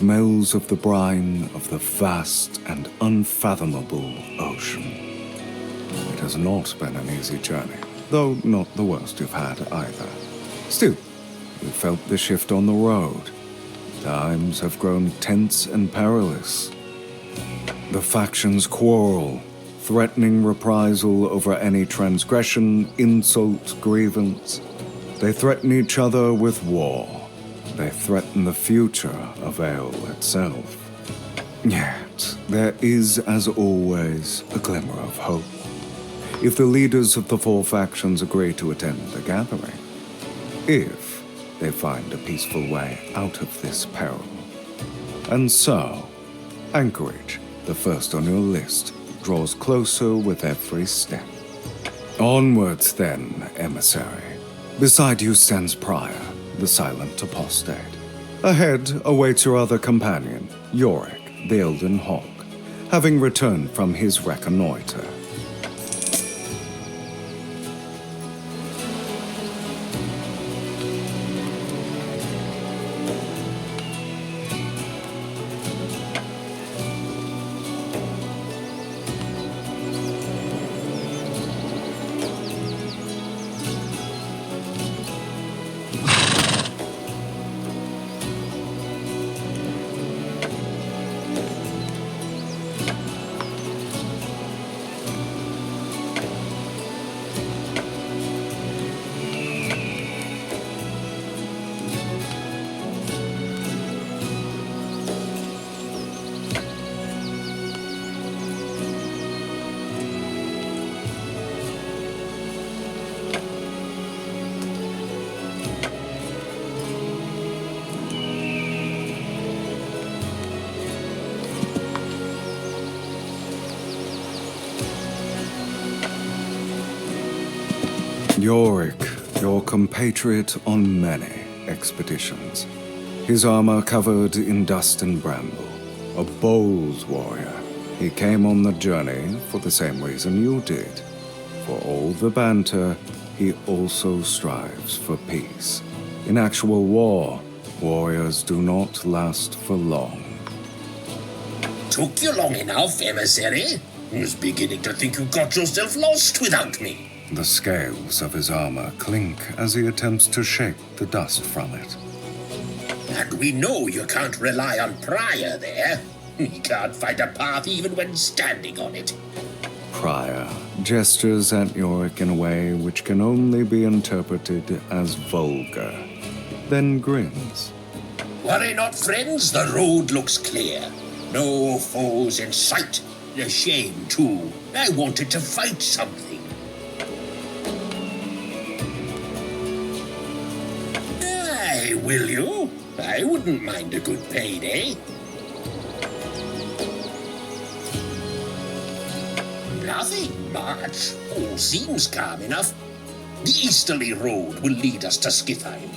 smells of the brine of the vast and unfathomable ocean. It has not been an easy journey, though not the worst you've had either. Still, you felt the shift on the road. Times have grown tense and perilous. The factions quarrel, threatening reprisal over any transgression, insult, grievance. They threaten each other with war. They threaten the future of Ale itself. Yet, there is, as always, a glimmer of hope. If the leaders of the four factions agree to attend the gathering. If they find a peaceful way out of this peril. And so, Anchorage, the first on your list, draws closer with every step. Onwards then, emissary. Beside you stands Prior, the silent apostate. Ahead awaits your other companion, Yorick, the Elden Hawk, having returned from his reconnoiter. Yorick, your compatriot on many expeditions. His armor covered in dust and bramble. A bold warrior. He came on the journey for the same reason you did. For all the banter, he also strives for peace. In actual war, warriors do not last for long. Took you long enough, emissary? I was beginning to think you got yourself lost without me. The scales of his armor clink as he attempts to shake the dust from it. And we know you can't rely on Prior there. He can't find a path even when standing on it. Prior gestures at Yorick in a way which can only be interpreted as vulgar, then grins. Worry not, friends, the road looks clear. No foes in sight. A shame, too. I wanted to fight something. Aye, will you? I wouldn't mind a good payday. Nothing much. All seems calm enough. The easterly road will lead us to Skithheim.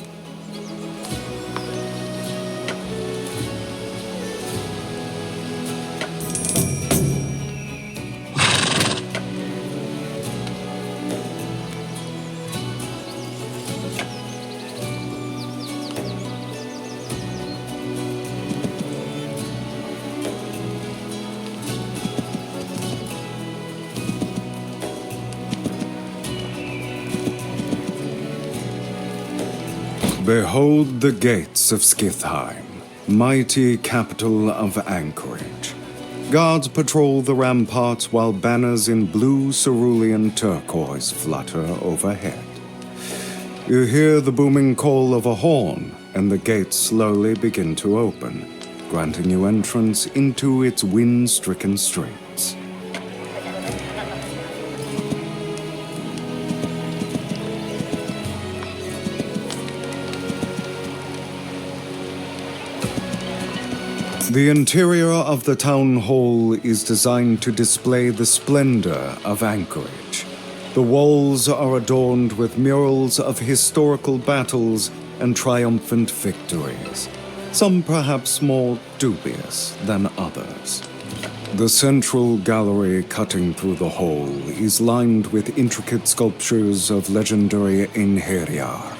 Behold the gates of Skithheim, mighty capital of Anchorage. Guards patrol the ramparts while banners in blue cerulean turquoise flutter overhead. You hear the booming call of a horn, and the gates slowly begin to open, granting you entrance into its wind-stricken streets. The interior of the town hall is designed to display the splendor of Anchorage. The walls are adorned with murals of historical battles and triumphant victories, some perhaps more dubious than others. The central gallery cutting through the hall is lined with intricate sculptures of legendary Einherjar,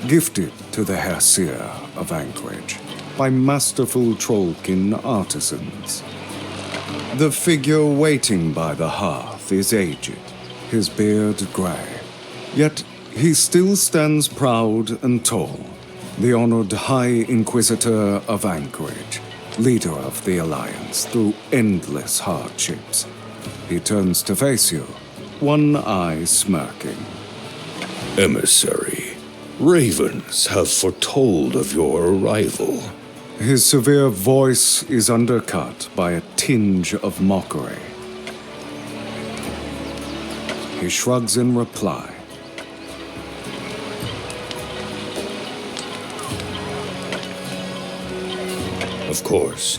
gifted to the Herseer of Anchorage. by masterful Trollkin artisans. The figure waiting by the hearth is aged, his beard grey. Yet he still stands proud and tall, the honored High Inquisitor of Anchorage, leader of the Alliance through endless hardships. He turns to face you, one eye smirking. Emissary, ravens have foretold of your arrival. His severe voice is undercut by a tinge of mockery. He shrugs in reply. Of course,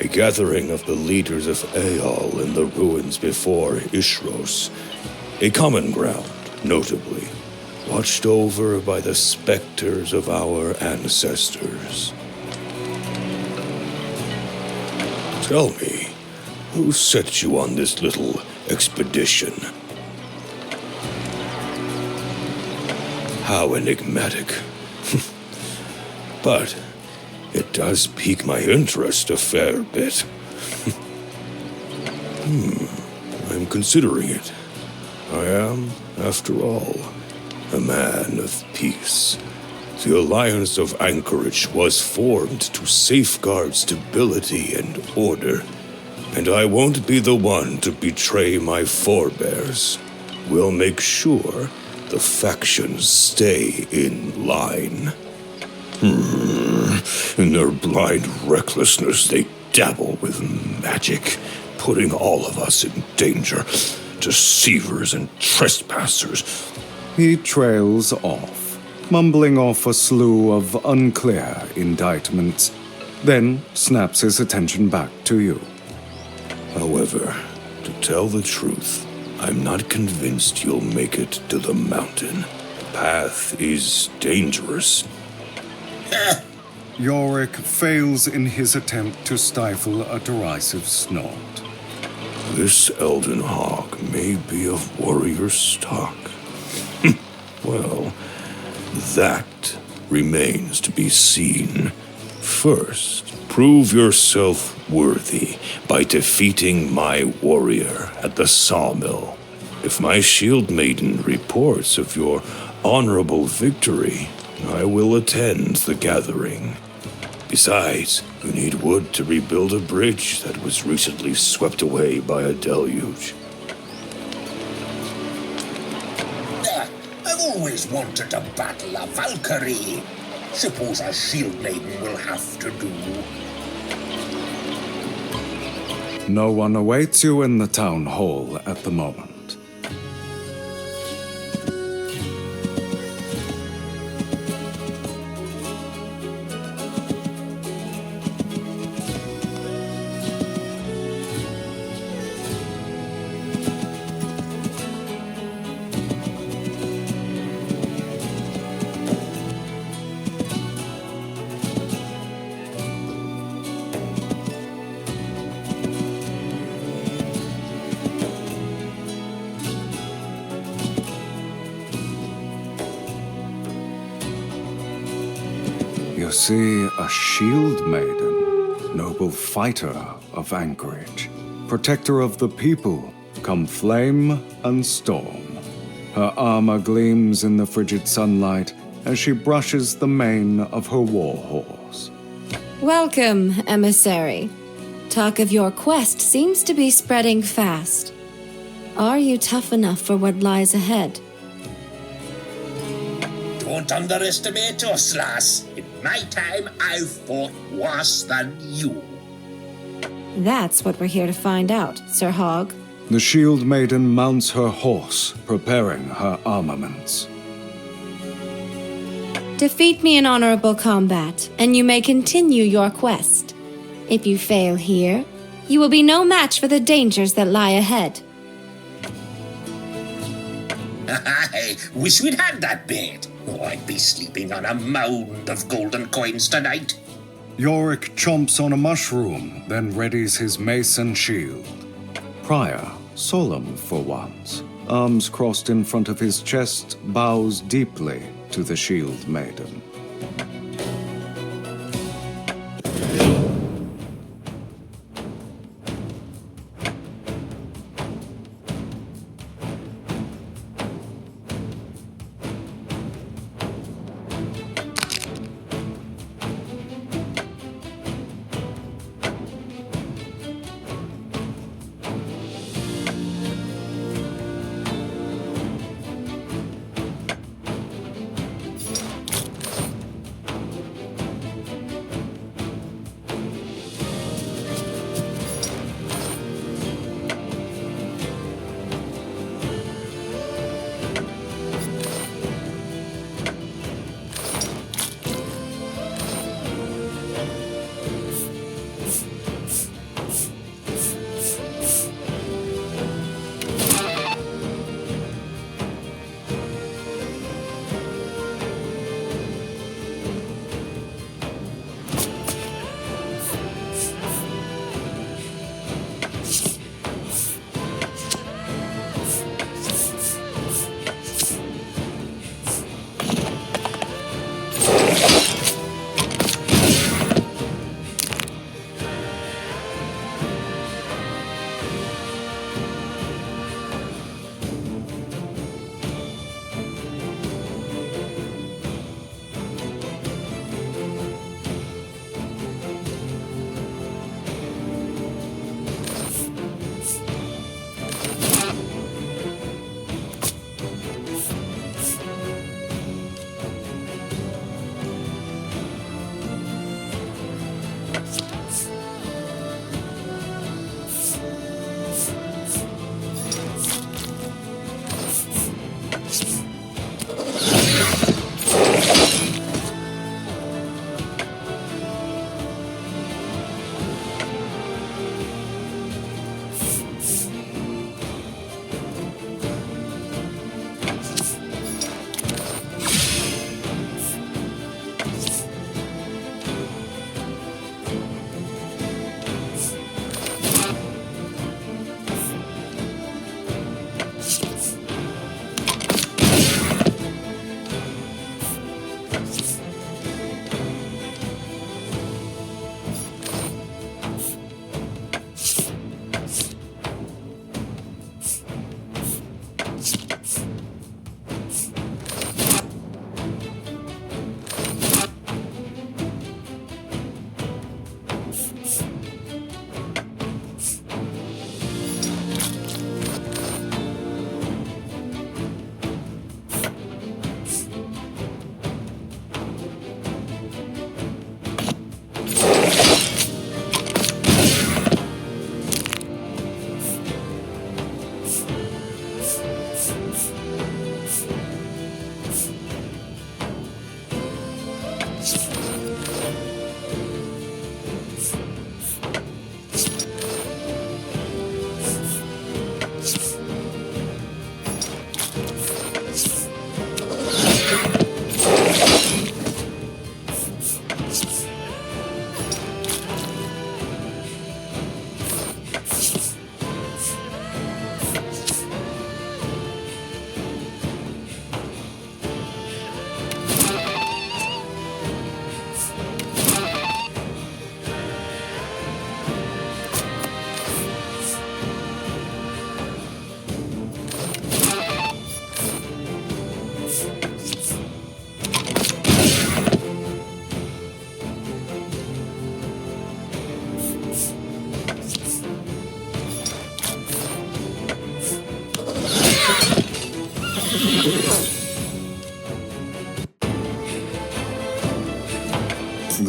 a gathering of the leaders of Aeol in the ruins before Ishros. A common ground, notably, watched over by the specters of our ancestors. Tell me, who set you on this little expedition? How enigmatic. But it does pique my interest a fair bit. I'm considering it. I am, after all, a man of peace. The Alliance of Anchorage was formed to safeguard stability and order, and I won't be the one to betray my forebears. We'll make sure the factions stay in line. In their blind recklessness, they dabble with magic, putting all of us in danger. Deceivers and trespassers. He trails off, mumbling off a slew of unclear indictments, then snaps his attention back to you. However, to tell the truth, I'm not convinced you'll make it to the mountain. The path is dangerous. Yorick fails in his attempt to stifle a derisive snort. This Elden Hog may be of warrior stock. Well, that remains to be seen. First, prove yourself worthy by defeating my warrior at the sawmill. If my shield maiden reports of your honorable victory, I will attend the gathering. Besides, you need wood to rebuild a bridge that was recently swept away by a deluge. I've always wanted to battle a Valkyrie. Suppose a shield maiden will have to do. No one awaits you in the town hall at the moment. You see a shield maiden, noble fighter of Anchorage, protector of the people, come flame and storm. Her armor gleams in the frigid sunlight as she brushes the mane of her war horse. Welcome, emissary. Talk of your quest seems to be spreading fast. Are you tough enough for what lies ahead? Don't underestimate us, lass. In my time, I've fought worse than you. That's what we're here to find out, Sir Hog. The shield maiden mounts her horse, preparing her armaments. Defeat me in honorable combat, and you may continue your quest. If you fail here, you will be no match for the dangers that lie ahead. I wish we'd had that bait. Oh, I'd be sleeping on a mound of golden coins tonight. Yorick chomps on a mushroom, then readies his mace and shield. Prior, solemn for once, arms crossed in front of his chest, bows deeply to the shield maiden.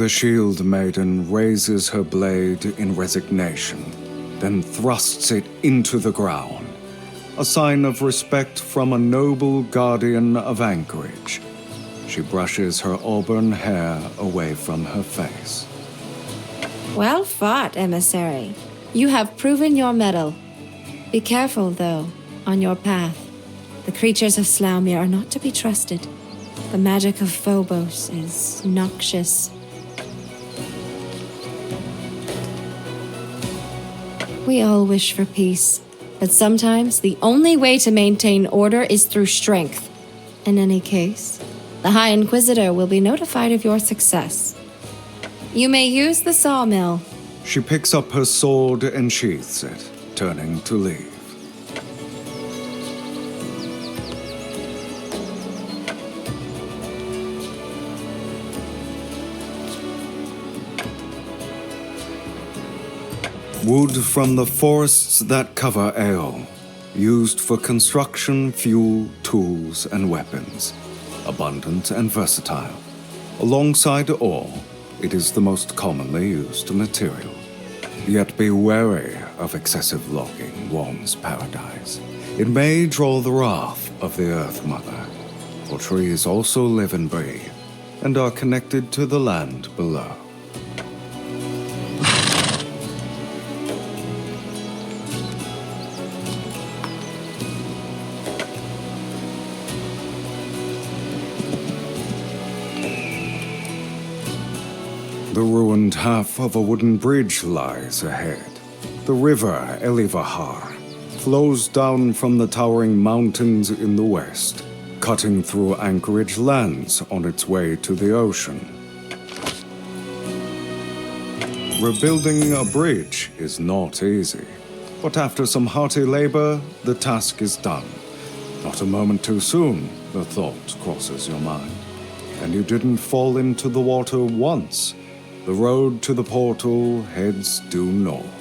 The shield maiden raises her blade in resignation, then thrusts it into the ground, a sign of respect from a noble guardian of Anchorage. She brushes her auburn hair away from her face. Well fought, emissary. You have proven your mettle. Be careful, though, on your path. The creatures of Slaumir are not to be trusted. The magic of Phobos is noxious. We all wish for peace, but sometimes the only way to maintain order is through strength. In any case, the High Inquisitor will be notified of your success. You may use the sawmill. She picks up her sword and sheaths it, turning to leave. Wood from the forests that cover Aeol, used for construction, fuel, tools, and weapons. Abundant and versatile. Alongside ore, it is the most commonly used material. Yet be wary of excessive logging, Worm's paradise. It may draw the wrath of the Earth Mother, for trees also live and breathe, and are connected to the land below. The ruined half of a wooden bridge lies ahead. The river Elivahar flows down from the towering mountains in the west, cutting through Anchorage lands on its way to the ocean. Rebuilding a bridge is not easy, but after some hearty labor, the task is done. Not a moment too soon, the thought crosses your mind. And you didn't fall into the water once. The road to the portal heads due north.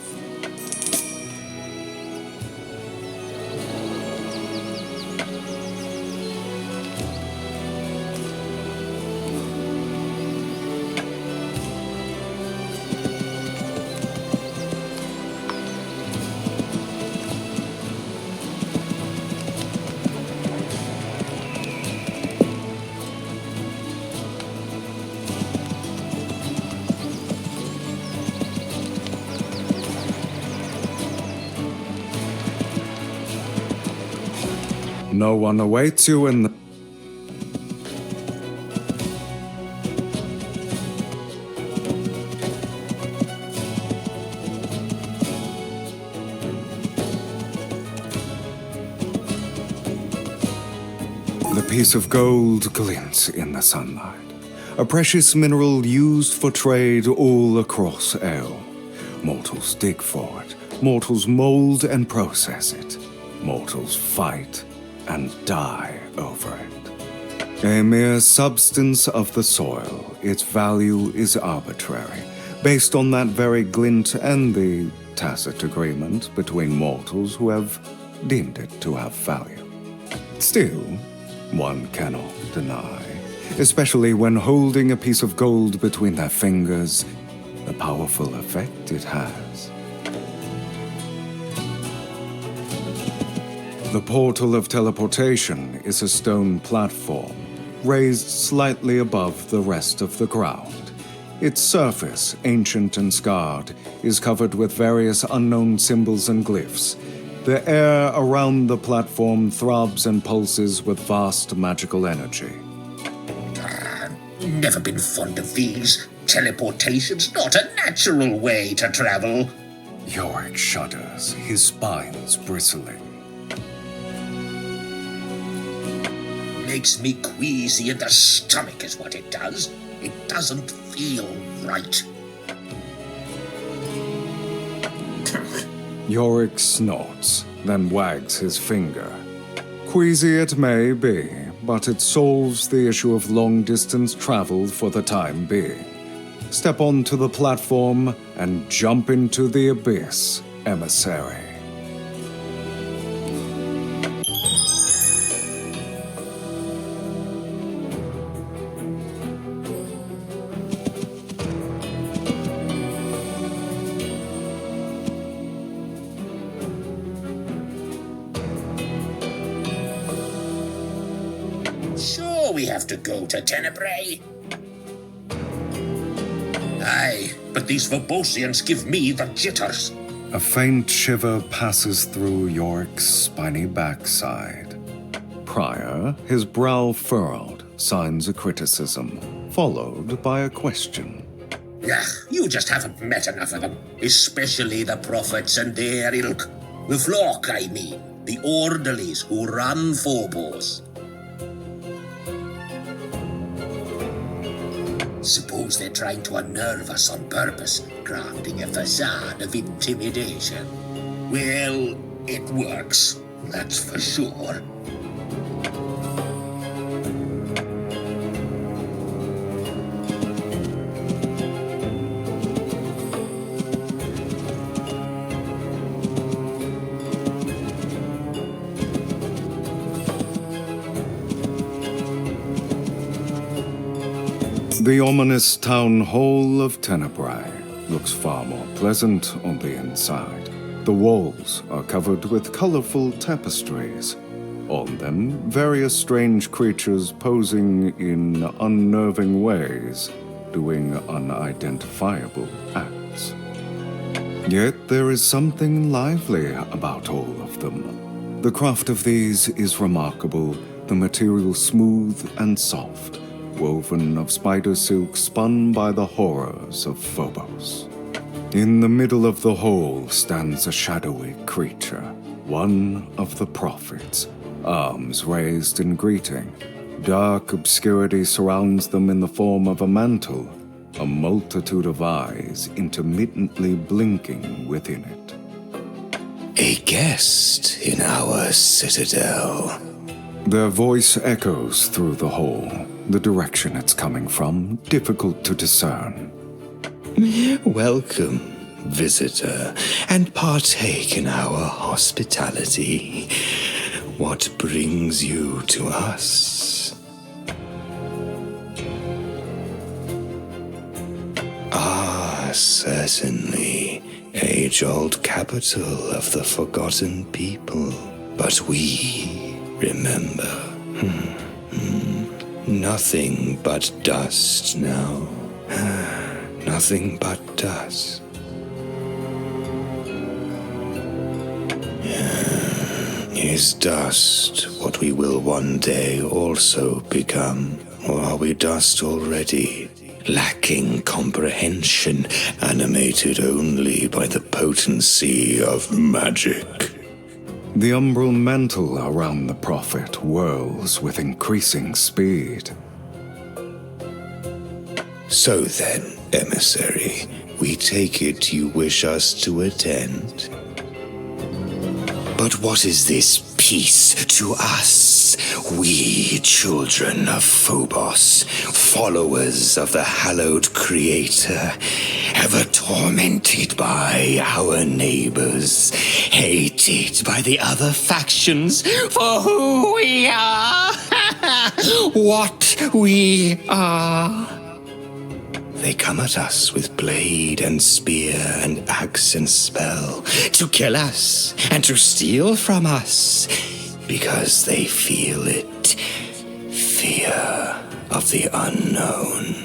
No one awaits you in the... The piece of gold glints in the sunlight. A precious mineral used for trade all across Aeol. Mortals dig for it. Mortals mold and process it. Mortals fight and die over it. A mere substance of the soil, its value is arbitrary, based on that very glint and the tacit agreement between mortals who have deemed it to have value. Still, one cannot deny, especially when holding a piece of gold between their fingers, the powerful effect it has. The portal of teleportation is a stone platform, raised slightly above the rest of the ground. Its surface, ancient and scarred, is covered with various unknown symbols and glyphs. The air around the platform throbs and pulses with vast magical energy. Never been fond of these. Teleportation's not a natural way to travel. Yorick shudders, his spines bristling. Makes me queasy in the stomach is what it does. It doesn't feel right. Yorick snorts, then wags his finger. Queasy it may be, but it solves the issue of long-distance travel for the time being. Step onto the platform and jump into the abyss, emissary. we have to go to Tenebrae? Aye, but these Verbosians give me the jitters. A faint shiver passes through Yorick's spiny backside. Prior, his brow furrowed, signs of criticism, followed by a question. You just haven't met enough of them, especially the prophets and their ilk. The flock, I mean, the orderlies who run Phobos. Suppose they're trying to unnerve us on purpose, crafting a facade of intimidation. Well, it works, that's for sure. The ominous town hall of Tenebrae looks far more pleasant on the inside. The walls are covered with colorful tapestries. On them, various strange creatures posing in unnerving ways, doing unidentifiable acts. Yet there is something lively about all of them. The craft of these is remarkable, the material smooth and soft, woven of spider silk spun by the horrors of Phobos. In the middle of the hall stands a shadowy creature, one of the prophets, arms raised in greeting. Dark obscurity surrounds them in the form of a mantle, a multitude of eyes intermittently blinking within it. A guest in our citadel. Their voice echoes through the hall, the direction it's coming from difficult to discern. Welcome, visitor, and partake in our hospitality. What brings you to us? Ah, certainly, age-old capital of the forgotten people. But we remember. Nothing but dust now. Nothing but dust. Is dust what we will one day also become? Or are we dust already, lacking comprehension, animated only by the potency of magic? The umbral mantle around the prophet whirls with increasing speed. So then, emissary, we take it you wish us to attend? But what is this peace to us, we children of Phobos, followers of the hallowed Creator, ever tormented by our neighbors, hated by the other factions for who we are, what we are? They come at us with blade and spear and axe and spell to kill us and to steal from us because they feel it. Fear of the unknown.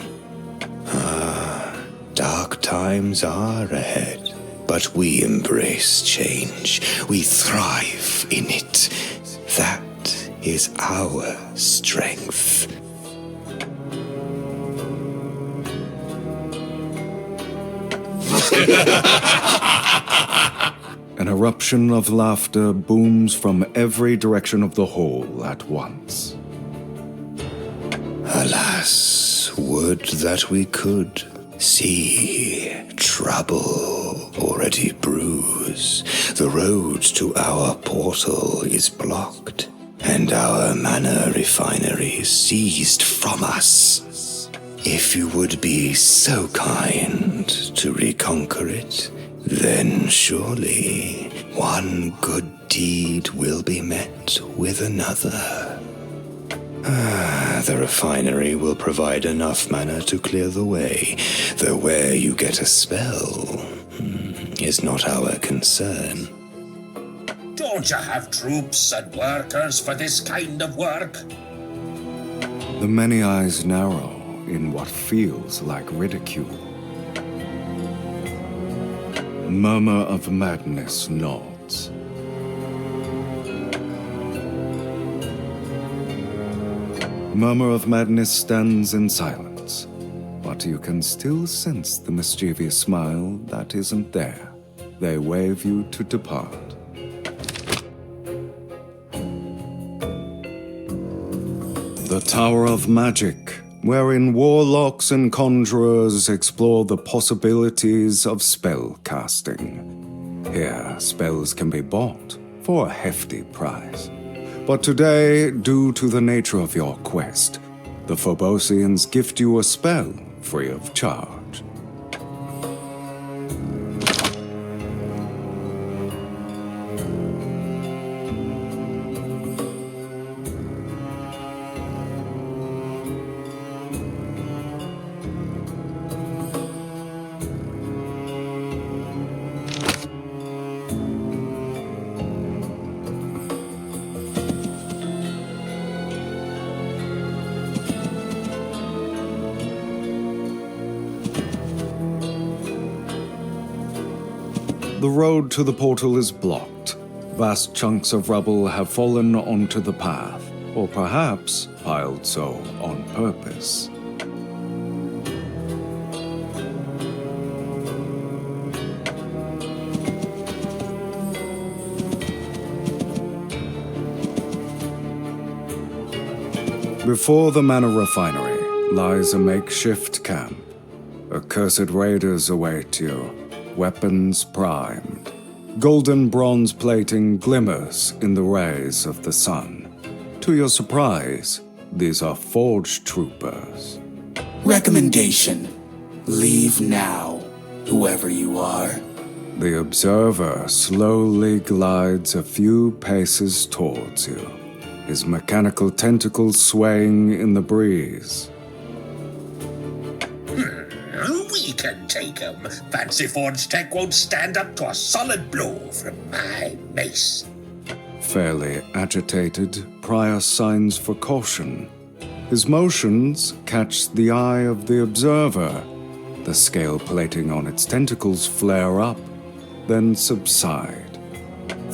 Dark times are ahead, but we embrace change. We thrive in it. That is our strength. An eruption of laughter booms from every direction of the hall at once. Alas, would that we could see trouble already brews. The road to our portal is blocked, and our mana refinery seized from us. If you would be so kind to reconquer it, then surely one good deed will be met with another. The refinery will provide enough mana to clear the way, though where you get a spell is not our concern. Don't you have troops and workers for this kind of work? The many eyes narrow in what feels like ridicule. Murmur of madness nods. Murmur of madness stands in silence, but you can still sense the mischievous smile that isn't there. They wave you to depart. The Tower of Magic, wherein warlocks and conjurers explore the possibilities of spell casting. Here, spells can be bought for a hefty price. But today, due to the nature of your quest, the Phobosians gift you a spell free of charge. The road to the portal is blocked. Vast chunks of rubble have fallen onto the path, or perhaps piled so on purpose. Before the Manor Refinery lies a makeshift camp. Accursed raiders await you. Weapons primed. Golden bronze plating glimmers in the rays of the sun. To your surprise, these are forge troopers. Recommendation: leave now, whoever you are. The observer slowly glides a few paces towards you, his mechanical tentacles swaying in the breeze. We can take him. Fancy Ford's tech won't stand up to a solid blow from my mace. Fairly agitated, Prior signs for caution. His motions catch the eye of the observer. The scale plating on its tentacles flare up, then subside.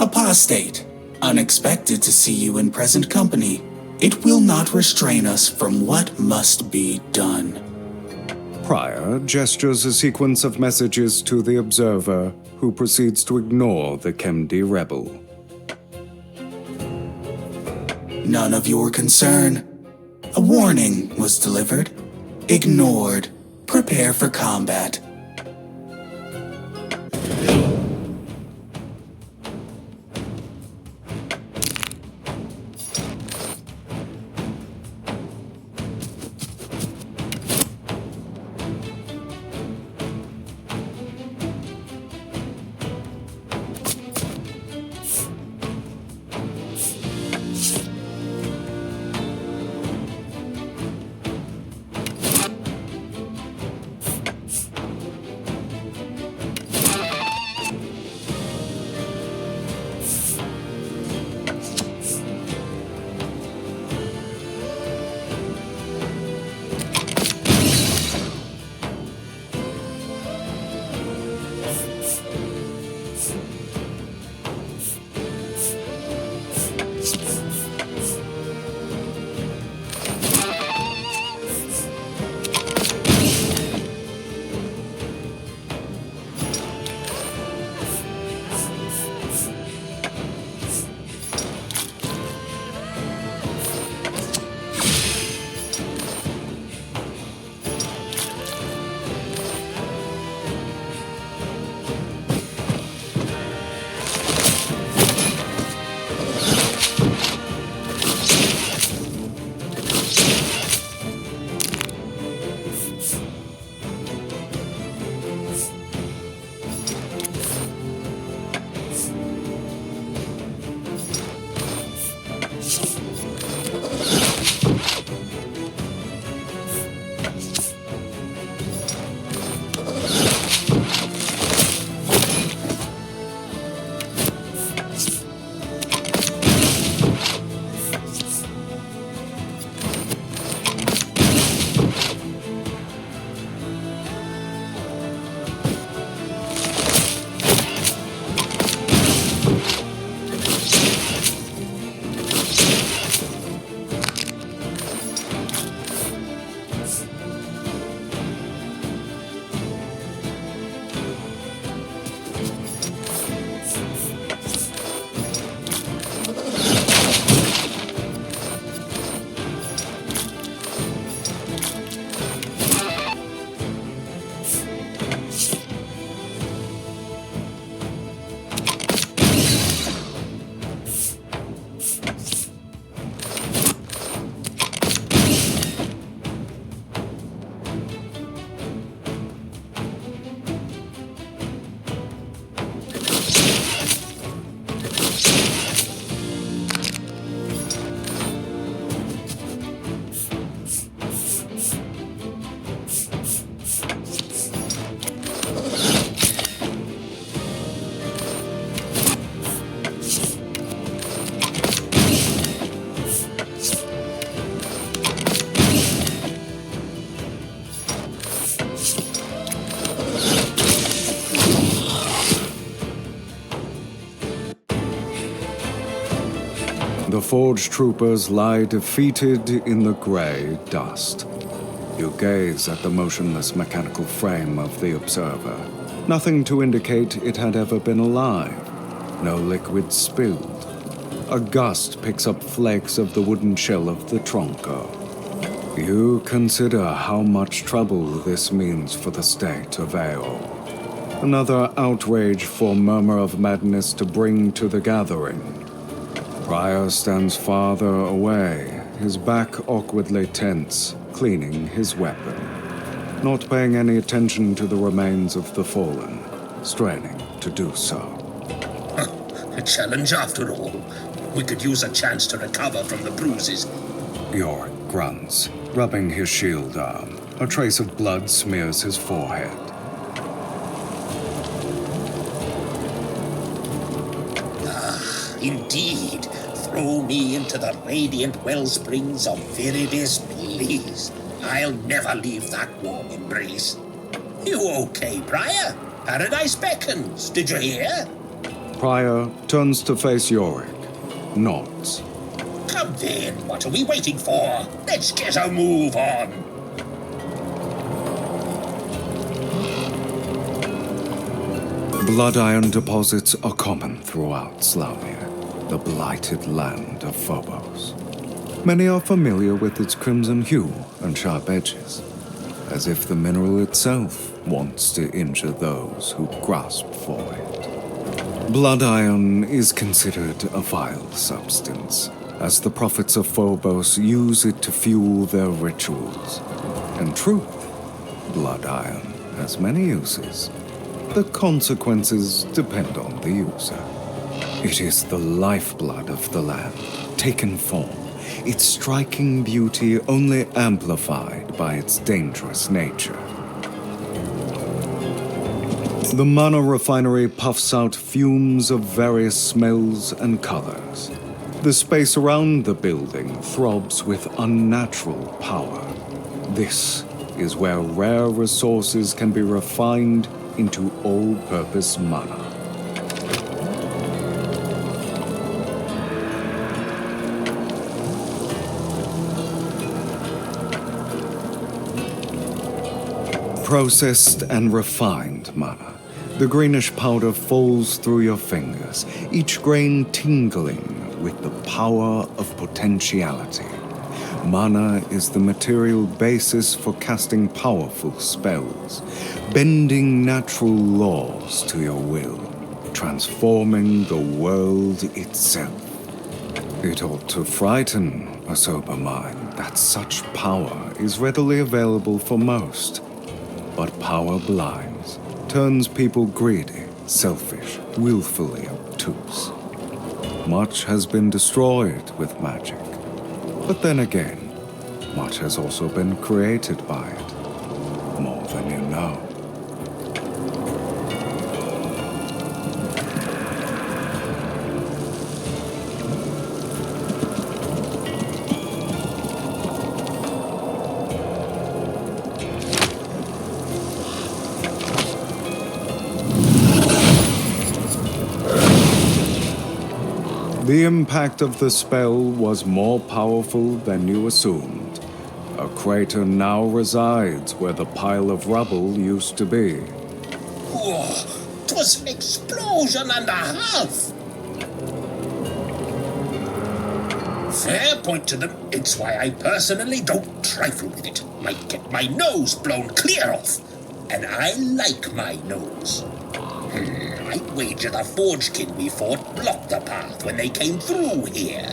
Apostate, unexpected to see you in present company. It will not restrain us from what must be done. Prior gestures a sequence of messages to the observer, who proceeds to ignore the Kemdi rebel. None of your concern. A warning was delivered. Ignored. Prepare for combat. The Forge troopers lie defeated in the grey dust. You gaze at the motionless mechanical frame of the observer. Nothing to indicate it had ever been alive. No liquid spilled. A gust picks up flakes of the wooden shell of the tronco. You consider how much trouble this means for the state of Ao. Another outrage for Murmur of Madness to bring to the gathering. Prior stands farther away, his back awkwardly tense, cleaning his weapon. Not paying any attention to the remains of the fallen, straining to do so. A challenge after all. We could use a chance to recover from the bruises. Yorick grunts, rubbing his shield arm. A trace of blood smears his forehead. Indeed. Throw me into the radiant wellsprings of Viridis, please. I'll never leave that warm embrace. You okay, Prior? Paradise beckons. Did you hear? Prior turns to face Yorick, nods. Come then, what are we waiting for? Let's get a move on. Blood iron deposits are common throughout Slaumia, the blighted land of Phobos. Many are familiar with its crimson hue and sharp edges, as if the mineral itself wants to injure those who grasp for it. Blood iron is considered a vile substance, as the prophets of Phobos use it to fuel their rituals. In truth, blood iron has many uses. The consequences depend on the user. It is the lifeblood of the land, taken form, its striking beauty only amplified by its dangerous nature. The mana refinery puffs out fumes of various smells and colors. The space around the building throbs with unnatural power. This is where rare resources can be refined into all-purpose mana. Processed and refined mana. The greenish powder falls through your fingers, each grain tingling with the power of potentiality. Mana is the material basis for casting powerful spells, bending natural laws to your will, transforming the world itself. It ought to frighten a sober mind that such power is readily available for most. But power blinds, turns people greedy, selfish, willfully obtuse. Much has been destroyed with magic. But then again, much has also been created by it. More than you know. The impact of the spell was more powerful than you assumed. A crater now resides where the pile of rubble used to be. Whoa, 'twas an explosion and a half. Fair point to them. It's why I personally don't trifle with it. Might get my nose blown clear off. And I like my nose. I'd wager the Forgekin we fought blocked the path when they came through here.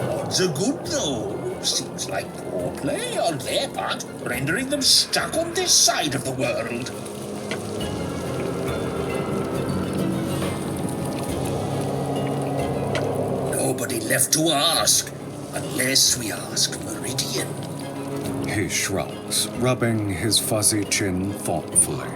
Odds are good, though. Seems like poor play on their part, rendering them stuck on this side of the world. Nobody left to ask, unless we ask Meridian. He shrugs, rubbing his fuzzy chin thoughtfully.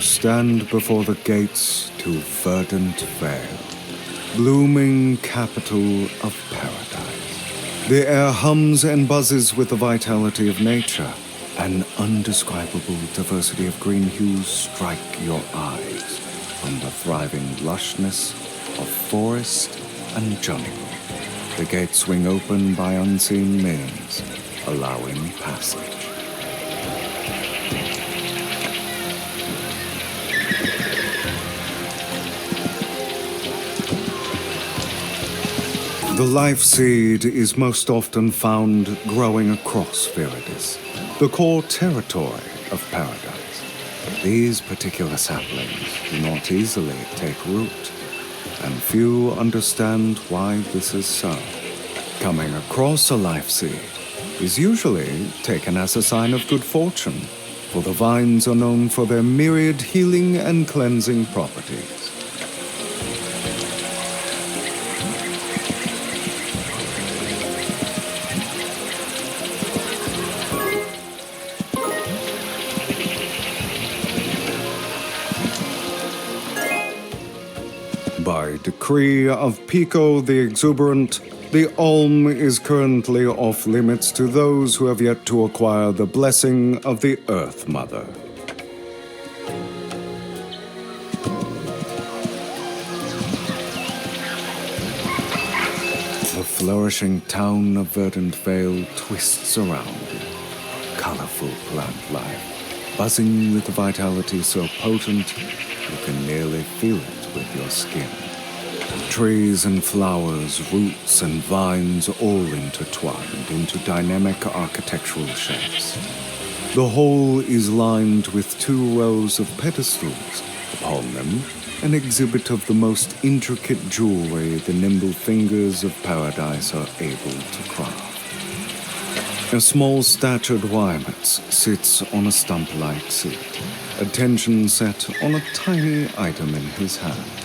stand before the gates to verdant vale, blooming capital of paradise. The air hums and buzzes with the vitality of nature. An undescribable diversity of green hues strike your eyes from the thriving lushness of forest and jungle. The gates swing open by unseen means, allowing passage. The life seed is most often found growing across Viridis, the core territory of paradise. These particular saplings do not easily take root, and few understand why this is so. Coming across a life seed is usually taken as a sign of good fortune, for the vines are known for their myriad healing and cleansing properties. By decree of Pico the Exuberant, the Alm is currently off limits to those who have yet to acquire the blessing of the Earth Mother. The flourishing town of Verdant Vale twists around you. Colorful plant life, buzzing with a vitality so potent you can nearly feel it with your skin. Trees and flowers, roots and vines all intertwined into dynamic architectural shapes. The whole is lined with 2 rows of pedestals. Upon them, an exhibit of the most intricate jewelry the nimble fingers of paradise are able to craft. A small-statured Wyomets sits on a stump-like seat, attention set on a tiny item in his hand.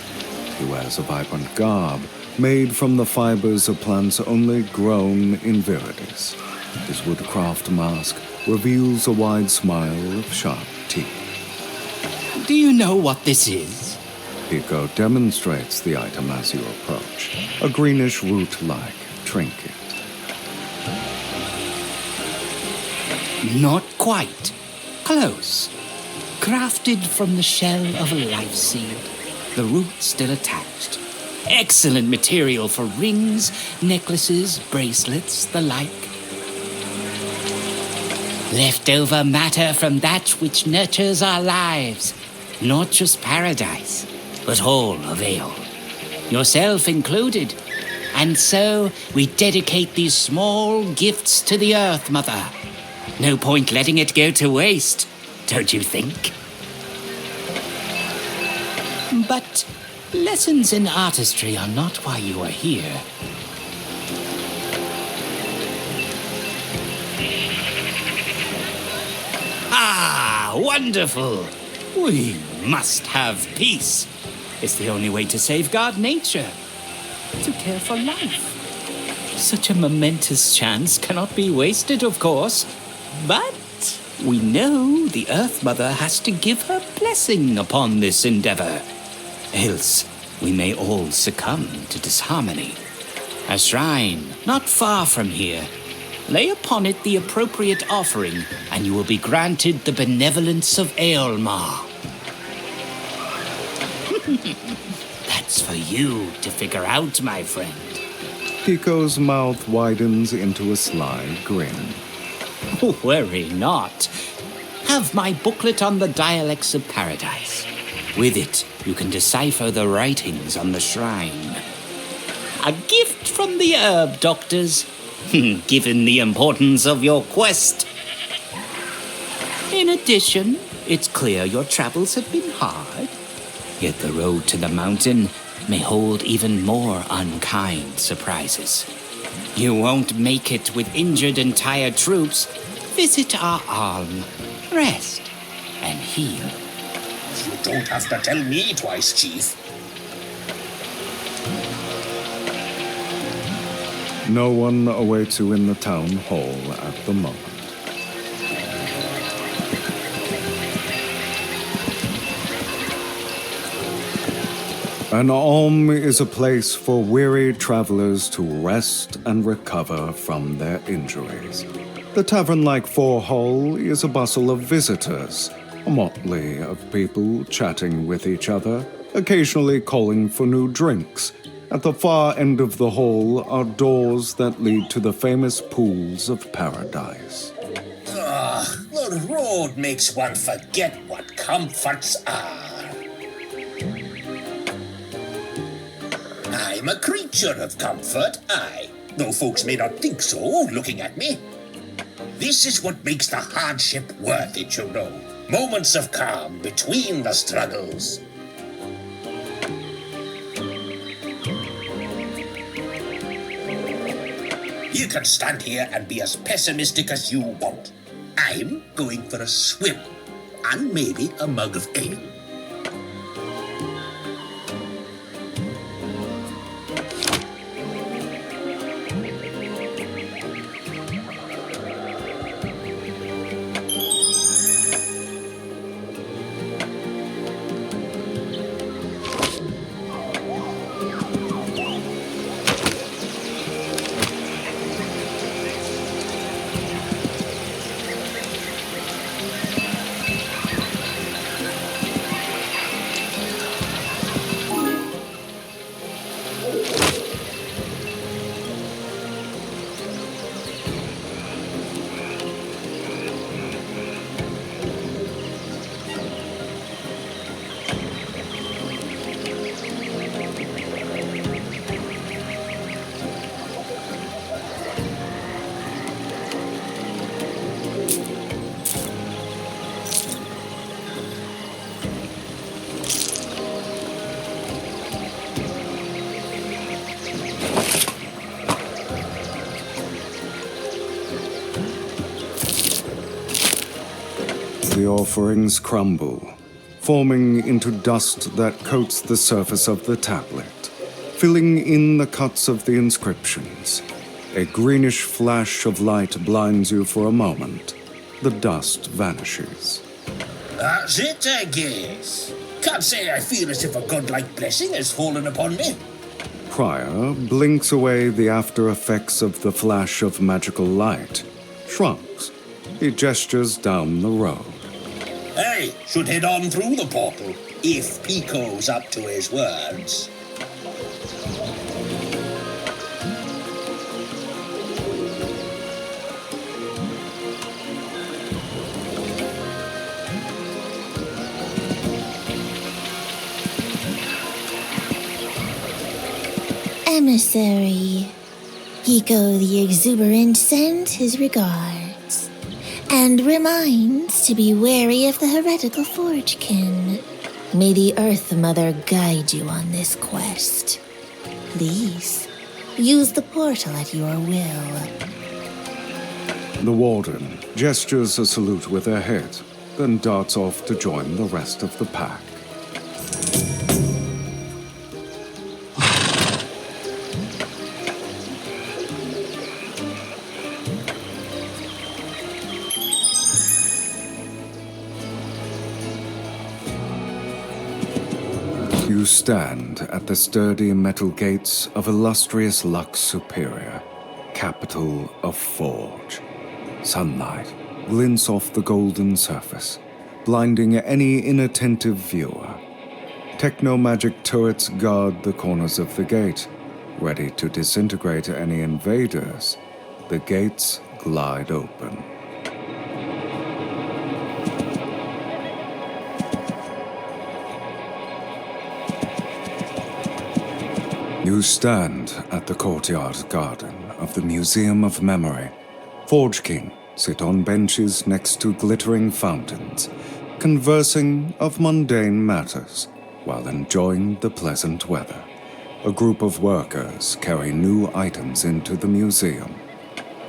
He wears a vibrant garb made from the fibers of plants only grown in Viridis. His woodcraft mask reveals a wide smile of sharp teeth. Do you know what this is? Pico demonstrates the item as you approach, a greenish root-like trinket. Not quite. Close. Crafted from the shell of a life seed, the root still attached. Excellent material for rings, necklaces, bracelets, the like. Leftover matter from that which nurtures our lives. Not just paradise, but all of Vale. Yourself included. And so we dedicate these small gifts to the Earth Mother. No point letting it go to waste, don't you think? But lessons in artistry are not why you are here. Ah, wonderful! We must have peace. It's the only way to safeguard nature, to care for life. Such a momentous chance cannot be wasted, of course. But we know the Earth Mother has to give her blessing upon this endeavor. Else we may all succumb to disharmony. A shrine not far from here. Lay upon it the appropriate offering, and you will be granted the benevolence of Aelmar. That's for you to figure out, my friend. Pico's mouth widens into a sly grin. Worry not. Have my booklet on the dialects of paradise. With it, you can decipher the writings on the shrine. A gift from the herb doctors, given the importance of your quest. In addition, it's clear your travels have been hard. Yet the road to the mountain may hold even more unkind surprises. You won't make it with injured and tired troops. Visit our alm, rest, and heal. You don't have to tell me twice, Chief. No one awaits you in the town hall at the moment. An Om is a place for weary travelers to rest and recover from their injuries. The tavern-like four-hole is a bustle of visitors, a motley of people chatting with each other, occasionally calling for new drinks. At the far end of the hall are doors that lead to the famous pools of paradise. The road makes one forget what comforts are. I'm a creature of comfort, aye, though folks may not think so looking at me. This is what makes the hardship worth it, you know. Moments of calm between the struggles. You can stand here and be as pessimistic as you want. I'm going for a swim, and maybe a mug of ale. The offerings crumble, forming into dust that coats the surface of the tablet, filling in the cuts of the inscriptions. A greenish flash of light blinds you for a moment. The dust vanishes. That's it, I guess. Can't say I feel as if a godlike blessing has fallen upon me. Prior blinks away the after effects of the flash of magical light, shrugs. He gestures down the road. Hey, should head on through the portal, if Pico's up to his words. Emissary. Pico the Exuberant sends his regards, and reminds to be wary of the heretical Forgekin. May the Earth Mother guide you on this quest. Please, use the portal at your will. The Warden gestures a salute with her head, then darts off to join the rest of the pack. You stand at the sturdy metal gates of illustrious Lux Superior, capital of Forge. Sunlight glints off the golden surface, blinding any inattentive viewer. Techno-magic turrets guard the corners of the gate, ready to disintegrate any invaders. The gates glide open. You stand at the courtyard garden of the Museum of Memory. Forge King sit on benches next to glittering fountains, conversing of mundane matters while enjoying the pleasant weather. A group of workers carry new items into the museum.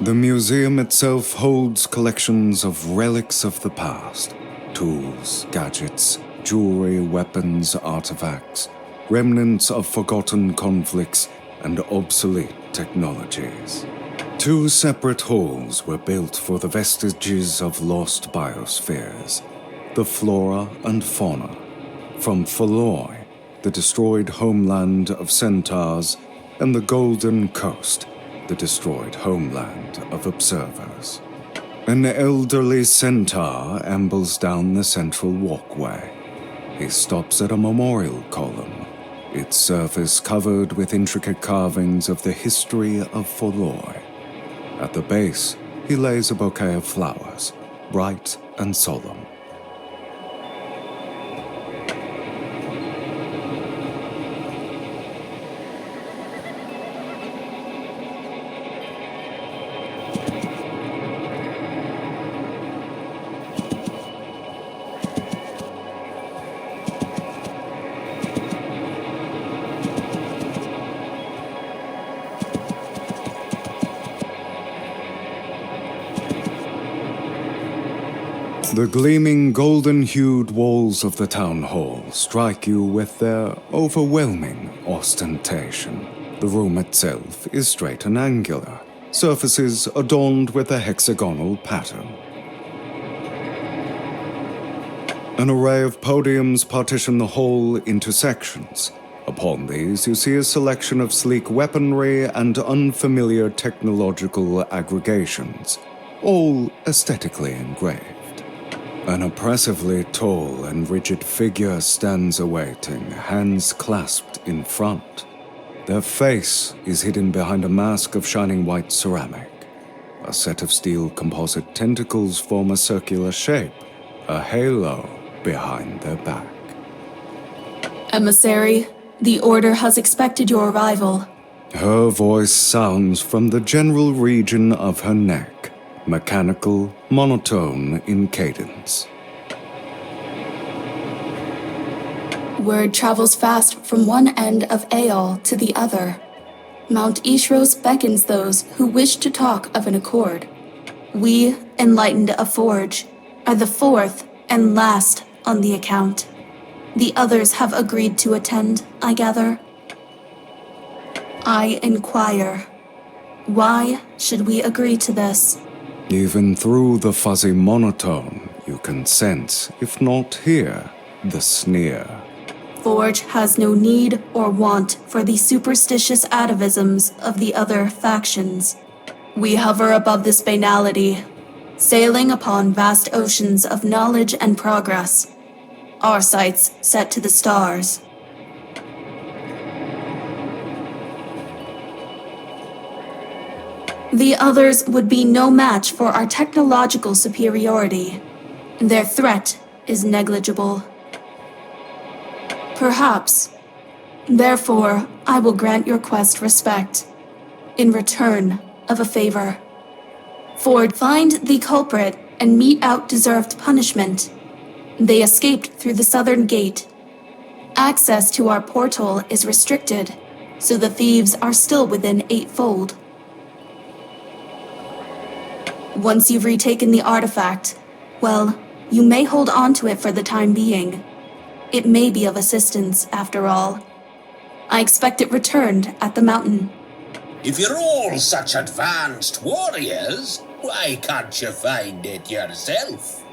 The museum itself holds collections of relics of the past, tools, gadgets, jewelry, weapons, artifacts, remnants of forgotten conflicts and obsolete technologies. Two separate halls were built for the vestiges of lost biospheres, the flora and fauna. From Falloy, the destroyed homeland of centaurs, and the Golden Coast, the destroyed homeland of observers. An elderly centaur ambles down the central walkway. He stops at a memorial column, its surface covered with intricate carvings of the history of Forloy. At the base, he lays a bouquet of flowers, bright and solemn. The gleaming golden-hued walls of the town hall strike you with their overwhelming ostentation. The room itself is straight and angular, surfaces adorned with a hexagonal pattern. An array of podiums partition the hall into sections. Upon these, you see a selection of sleek weaponry and unfamiliar technological aggregations, all aesthetically engraved. An oppressively tall and rigid figure stands awaiting, hands clasped in front. Their face is hidden behind a mask of shining white ceramic. A set of steel composite tentacles form a circular shape, a halo behind their back. Emissary, the Order has expected your arrival. Her voice sounds from the general region of her neck, mechanical, monotone in cadence. Word travels fast from one end of Aeol to the other. Mount Ishros beckons those who wish to talk of an accord. We, enlightened of Forge, are the fourth and last on the account. The others have agreed to attend, I gather. I inquire, why should we agree to this? Even through the fuzzy monotone, you can sense, if not hear, the sneer. Forge has no need or want for the superstitious atavisms of the other factions. We hover above this banality, sailing upon vast oceans of knowledge and progress, our sights set to the stars. The others would be no match for our technological superiority. Their threat is negligible. Perhaps. Therefore, I will grant your quest respect, in return of a favor. Ford, find the culprit and mete out deserved punishment. They escaped through the southern gate. Access to our portal is restricted, so the thieves are still within 8-fold. Once you've retaken the artifact, well, you may hold on to it for the time being. It may be of assistance, after all. I expect it returned at the mountain. If you're all such advanced warriors, why can't you find it yourself?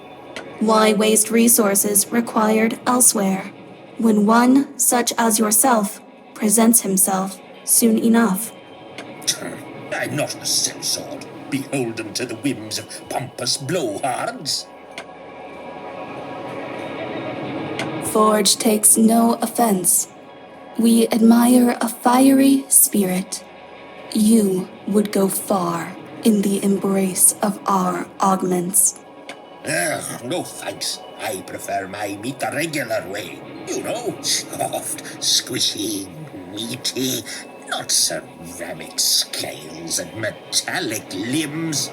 Why waste resources required elsewhere, when one such as yourself presents himself soon enough? I'm not a sellsword, beholden to the whims of pompous blowhards. Forge takes no offense. We admire a fiery spirit. You would go far in the embrace of our augments. No thanks. I prefer my meat the regular way. You know, soft, squishy, meaty, not ceramic scales and metallic limbs.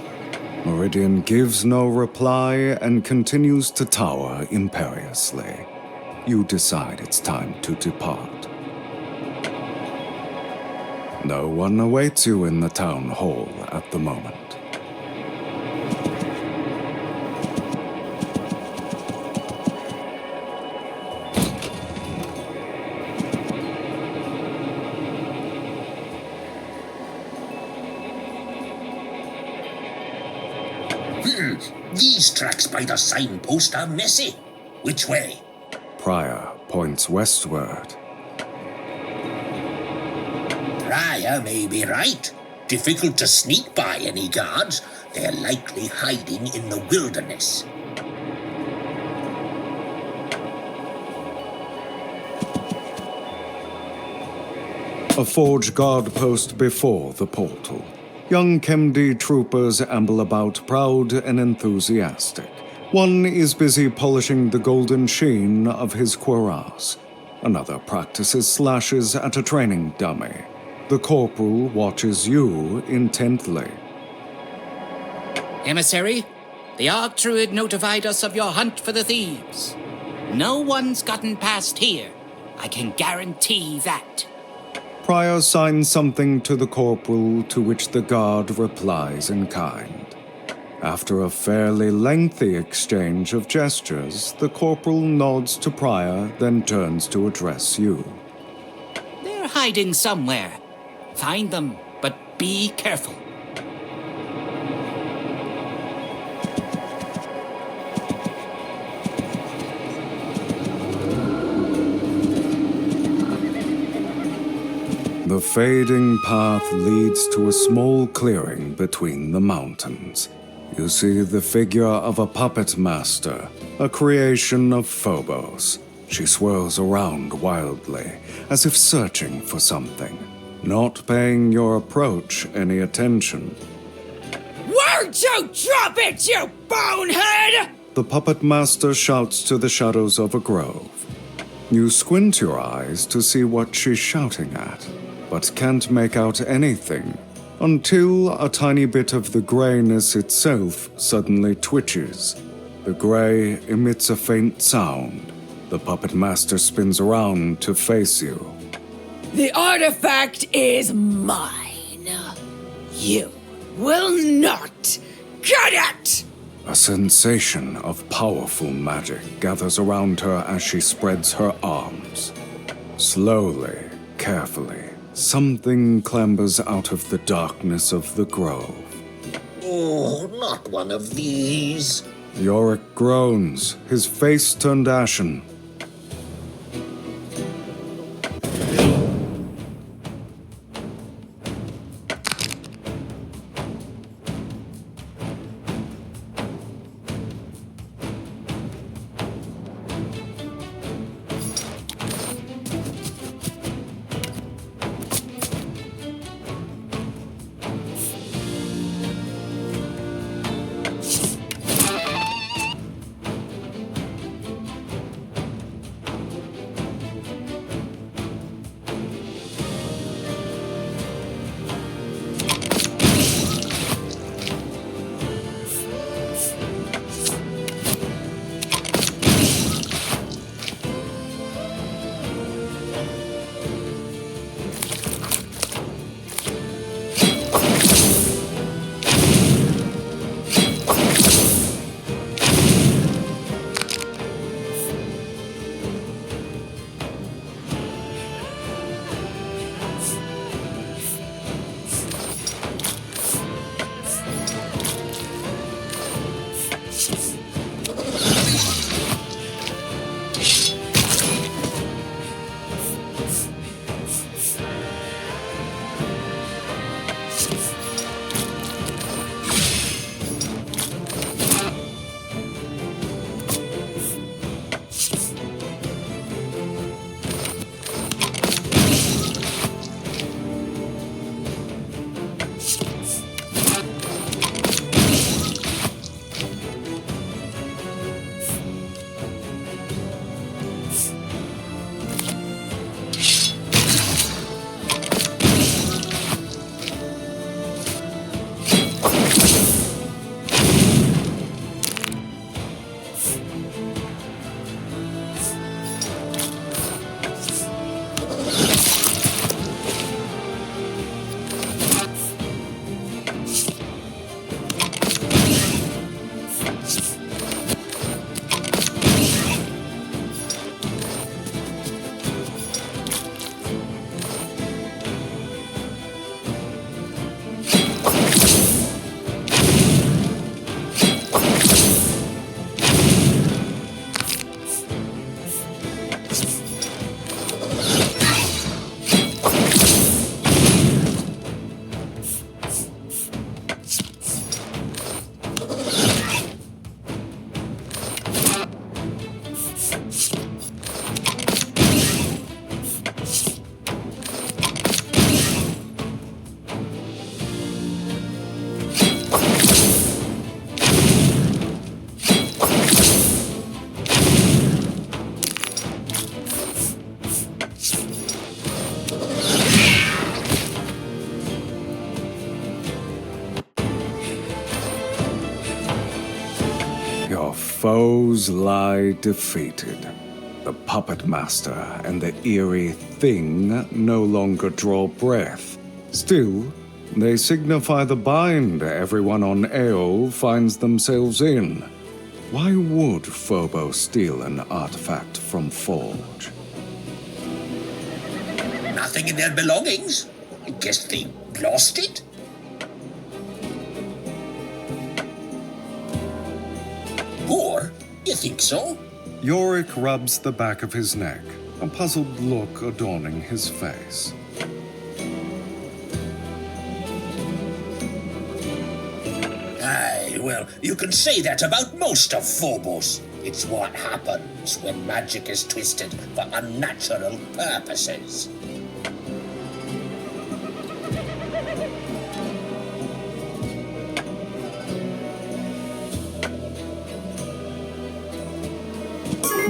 Meridian gives no reply and continues to tower imperiously. You decide it's time to depart. No one awaits you in the town hall at the moment. These tracks by the signpost are messy. Which way? Prior points westward. Prior may be right. Difficult to sneak by any guards. They're likely hiding in the wilderness. A forge guard post before the portal. Young Kemdi troopers amble about, proud and enthusiastic. One is busy polishing the golden sheen of his cuirass. Another practices slashes at a training dummy. The corporal watches you intently. Emissary, the Archdruid notified us of your hunt for the thieves. No one's gotten past here. I can guarantee that. Prior signs something to the corporal, to which the guard replies in kind. After a fairly lengthy exchange of gestures, the corporal nods to Prior, then turns to address you. They're hiding somewhere. Find them, but be careful. The fading path leads to a small clearing between the mountains. You see the figure of a puppet master, a creation of Phobos. She swirls around wildly, as if searching for something, not paying your approach any attention. Where'd you drop it, you bonehead? The puppet master shouts to the shadows of a grove. You squint your eyes to see what she's shouting at, but can't make out anything until a tiny bit of the grayness itself suddenly twitches. The gray emits a faint sound. The puppet master spins around to face you. The artifact is mine. You will not get it! A sensation of powerful magic gathers around her as she spreads her arms. Slowly, carefully, something clambers out of the darkness of the grove. Oh, not one of these. Yorick groans, his face turned ashen. foes lie defeated. The puppet master and the eerie thing no longer draw breath. Still, they signify the bind everyone on Aeol finds themselves in. Why would Phobos steal an artifact from Forge? Nothing in their belongings. I guess they lost it. Or, you think so? Yorick rubs the back of his neck, a puzzled look adorning his face. Aye, well, you can say that about most of Phobos. It's what happens when magic is twisted for unnatural purposes.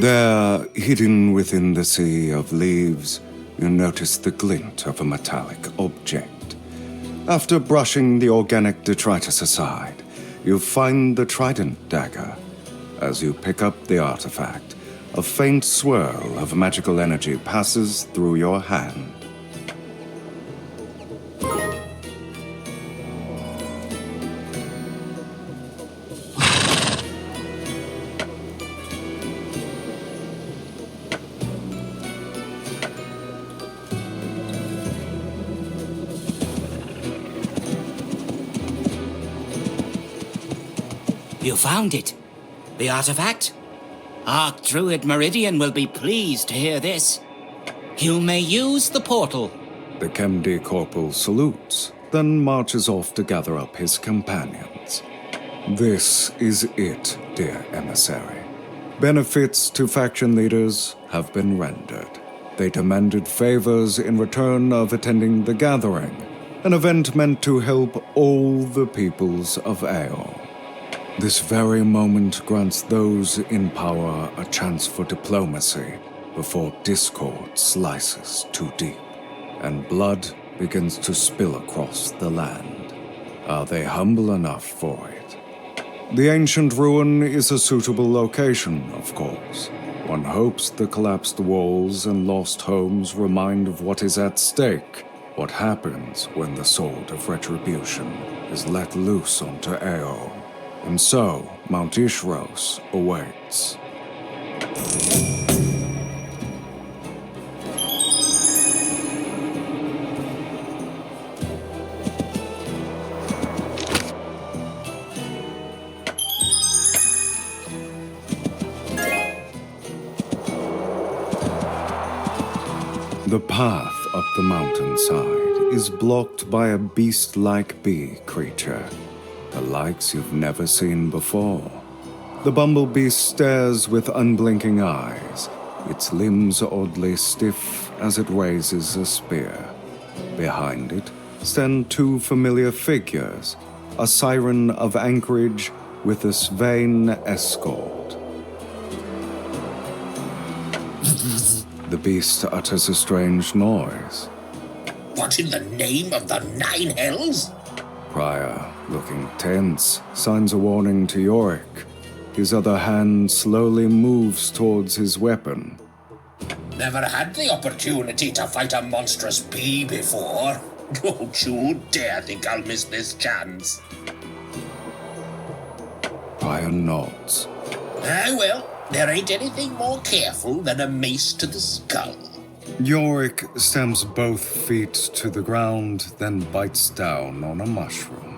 There, hidden within the sea of leaves, you notice the glint of a metallic object. After brushing the organic detritus aside, you find the trident dagger. As you pick up the artifact, a faint swirl of magical energy passes through your hand. You found it? The artifact? Archdruid Meridian will be pleased to hear this. You may use the portal. The Chemdi Corporal salutes, then marches off to gather up his companions. This is it, dear emissary. Benefits to faction leaders have been rendered. They demanded favors in return of attending the gathering, an event meant to help all the peoples of Aeol. This very moment grants those in power a chance for diplomacy before discord slices too deep and blood begins to spill across the land. Are they humble enough for it? The ancient ruin is a suitable location, of course. One hopes the collapsed walls and lost homes remind of what is at stake, what happens when the sword of retribution is let loose onto Aeol. And so, Mount Ishros awaits. The path up the mountainside is blocked by a beast-like bee creature. The likes you've never seen before. The bumblebee stares with unblinking eyes, its limbs oddly stiff as it raises a spear. Behind it stand two familiar figures, a siren of anchorage with a Svein escort. The beast utters a strange noise. What in the name of the nine hells? Prior, looking tense, signs a warning to Yorick. His other hand slowly moves towards his weapon. Never had the opportunity to fight a monstrous bee before. Don't you dare think I'll miss this chance. Prior nods. Ah, well, there ain't anything more careful than a mace to the skull. Yorick stamps both feet to the ground, then bites down on a mushroom.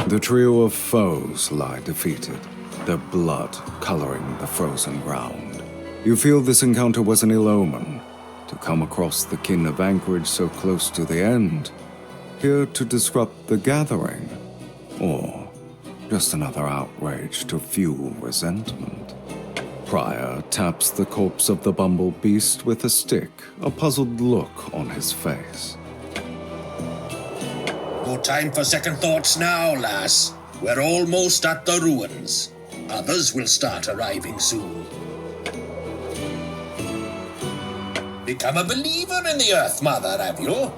The trio of foes lie defeated, their blood coloring the frozen ground. You feel this encounter was an ill omen. To come across the kin of Anchorage so close to the end, here to disrupt the gathering, or just another outrage to fuel resentment. Prior taps the corpse of the bumble beast with a stick, a puzzled look on his face. No time for second thoughts now, lass. We're almost at the ruins. Others will start arriving soon. Become a believer in the Earth Mother, have you?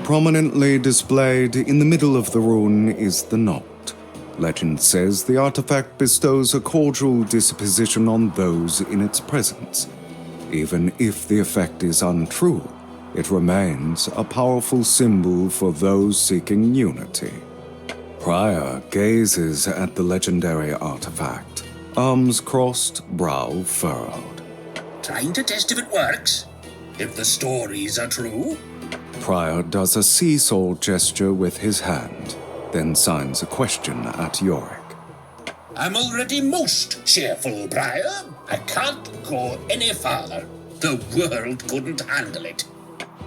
Prominently displayed in the middle of the ruin is the knot. Legend says the artifact bestows a cordial disposition on those in its presence. Even if the effect is untrue, it remains a powerful symbol for those seeking unity. Prior gazes at the legendary artifact, arms crossed, brow furrowed. Trying to test if it works? If the stories are true? Prior does a seesaw gesture with his hand, then signs a question at Yorick. I'm already most cheerful, Prior. I can't go any farther. The world couldn't handle it.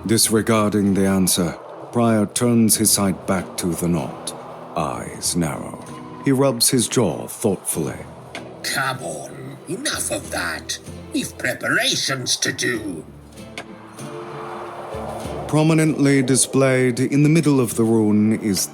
Disregarding the answer, Prior turns his sight back to the knot, eyes narrowed. He rubs his jaw thoughtfully. Come on, enough of that. We've preparations to do. Prominently displayed in the middle of the ruin is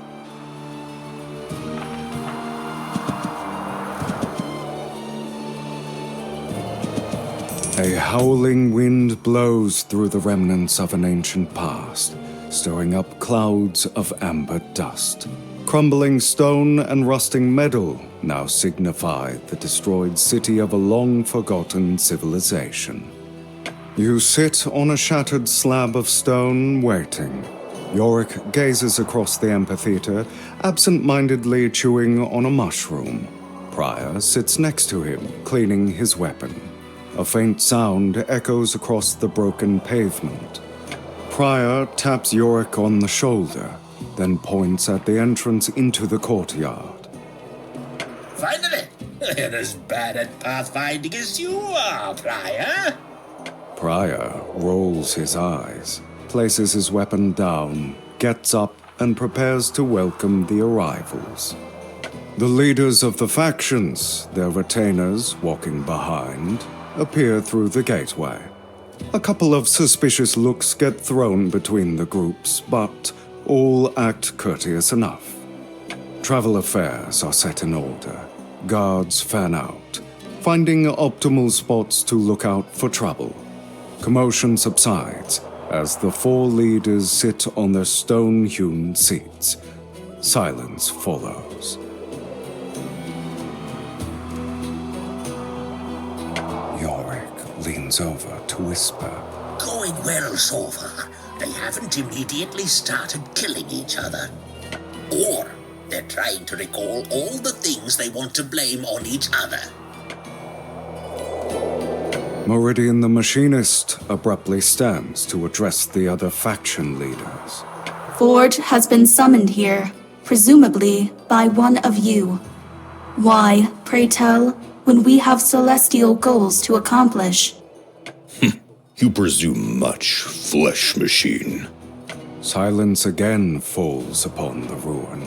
a howling wind blows through the remnants of an ancient past, stirring up clouds of amber dust. Crumbling stone and rusting metal now signify the destroyed city of a long-forgotten civilization. You sit on a shattered slab of stone, waiting. Yorick gazes across the amphitheater, absent-mindedly chewing on a mushroom. Prior sits next to him, cleaning his weapon. A faint sound echoes across the broken pavement. Prior taps Yorick on the shoulder, then points at the entrance into the courtyard. Finally! You're as bad at pathfinding as you are, Prior. Prior rolls his eyes, places his weapon down, gets up, and prepares to welcome the arrivals. The leaders of the factions, their retainers walking behind, appear through the gateway. A couple of suspicious looks get thrown between the groups, but all act courteous enough. Travel affairs are set in order. Guards fan out, finding optimal spots to look out for trouble. Commotion subsides as the four leaders sit on their stone-hewn seats. Silence follows. Yorick leans over to whisper. Going well so far. They haven't immediately started killing each other. Or they're trying to recall all the things they want to blame on each other. Meridian the Machinist abruptly stands to address the other faction leaders. Forge has been summoned here, presumably by one of you. Why, pray tell, when we have celestial goals to accomplish? You presume much, flesh machine. Silence again falls upon the ruin.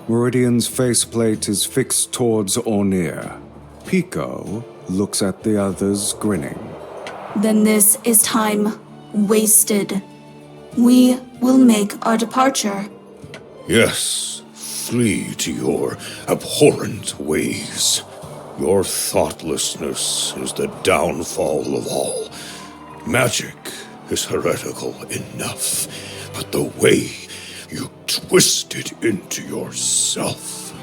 Meridian's faceplate is fixed towards Ornir. Pico looks at the others, grinning. Then this is time wasted. We will make our departure. Yes, flee to your abhorrent ways. Your thoughtlessness is the downfall of all. Magic is heretical enough, but the way you twist it into yourself.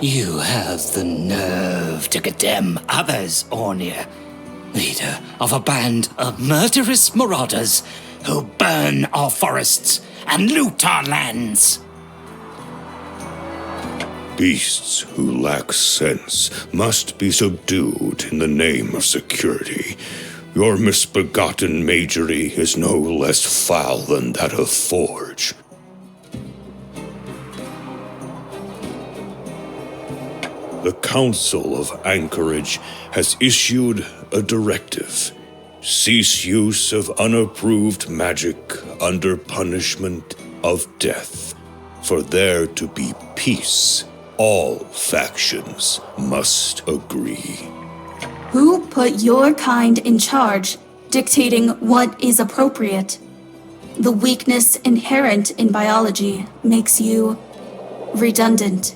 You have the nerve to condemn others, Ornir, leader of a band of murderous marauders who burn our forests and loot our lands. Beasts who lack sense must be subdued in the name of security. Your misbegotten majory is no less foul than that of Forge. The Council of Anchorage has issued a directive. Cease use of unapproved magic under punishment of death. For there to be peace, all factions must agree. Who put your kind in charge, dictating what is appropriate? The weakness inherent in biology makes you redundant.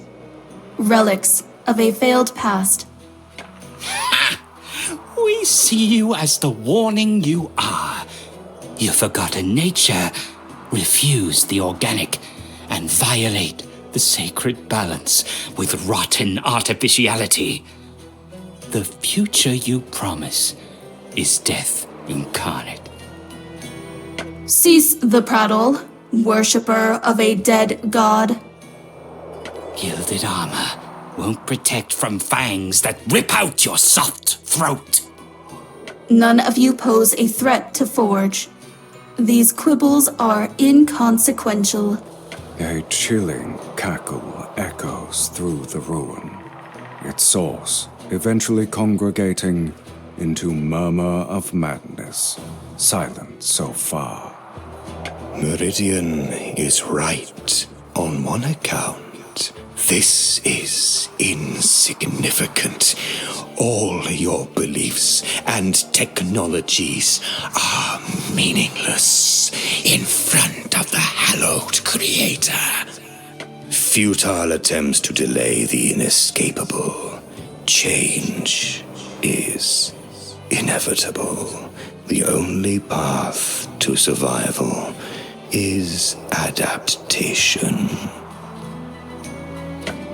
Relics of a failed past. We see you as the warning you are. You've forgotten nature, refuse the organic, and violate the sacred balance with rotten artificiality. The future you promise is death incarnate. Cease the prattle, worshipper of a dead god. Gilded armor won't protect from fangs that rip out your soft throat. None of you pose a threat to Forge. These quibbles are inconsequential. A chilling cackle echoes through the ruin, its source eventually congregating into murmur of madness, silent so far. Meridian is right on one account. This is insignificant. All your beliefs and technologies are meaningless in front of the hallowed Creator. Futile attempts to delay the inescapable. Change is inevitable. The only path to survival is adaptation.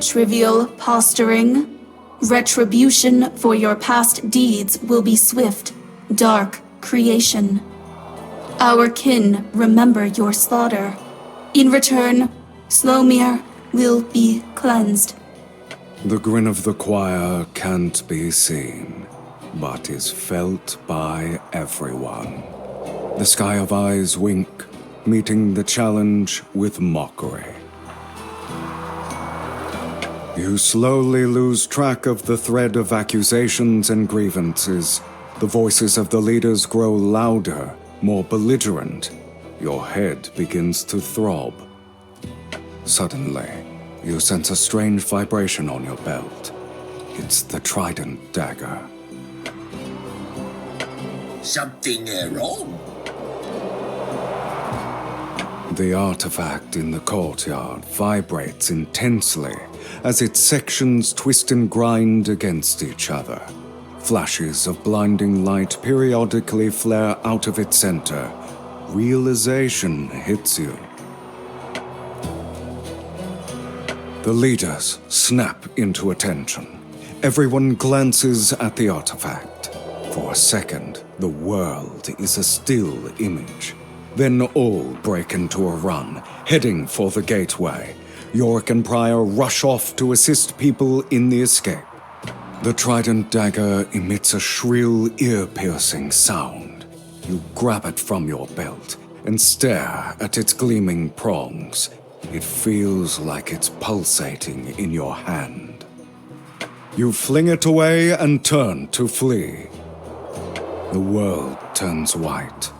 Trivial posturing. Retribution for your past deeds will be swift, dark creation. Our kin remember your slaughter. In return, Slomir will be cleansed. The grin of the choir can't be seen, but is felt by everyone. The sky of eyes wink, meeting the challenge with mockery. You slowly lose track of the thread of accusations and grievances. The voices of the leaders grow louder, more belligerent. Your head begins to throb. Suddenly, you sense a strange vibration on your belt. It's the trident dagger. Something wrong? The artifact in the courtyard vibrates intensely as its sections twist and grind against each other. Flashes of blinding light periodically flare out of its center. Realization hits you. The leaders snap into attention. Everyone glances at the artifact. For a second, the world is a still image. Then all break into a run, heading for the gateway. Yorick and Pryor rush off to assist people in the escape. The trident dagger emits a shrill, ear-piercing sound. You grab it from your belt and stare at its gleaming prongs. It feels like it's pulsating in your hand. You fling it away and turn to flee. The world turns white.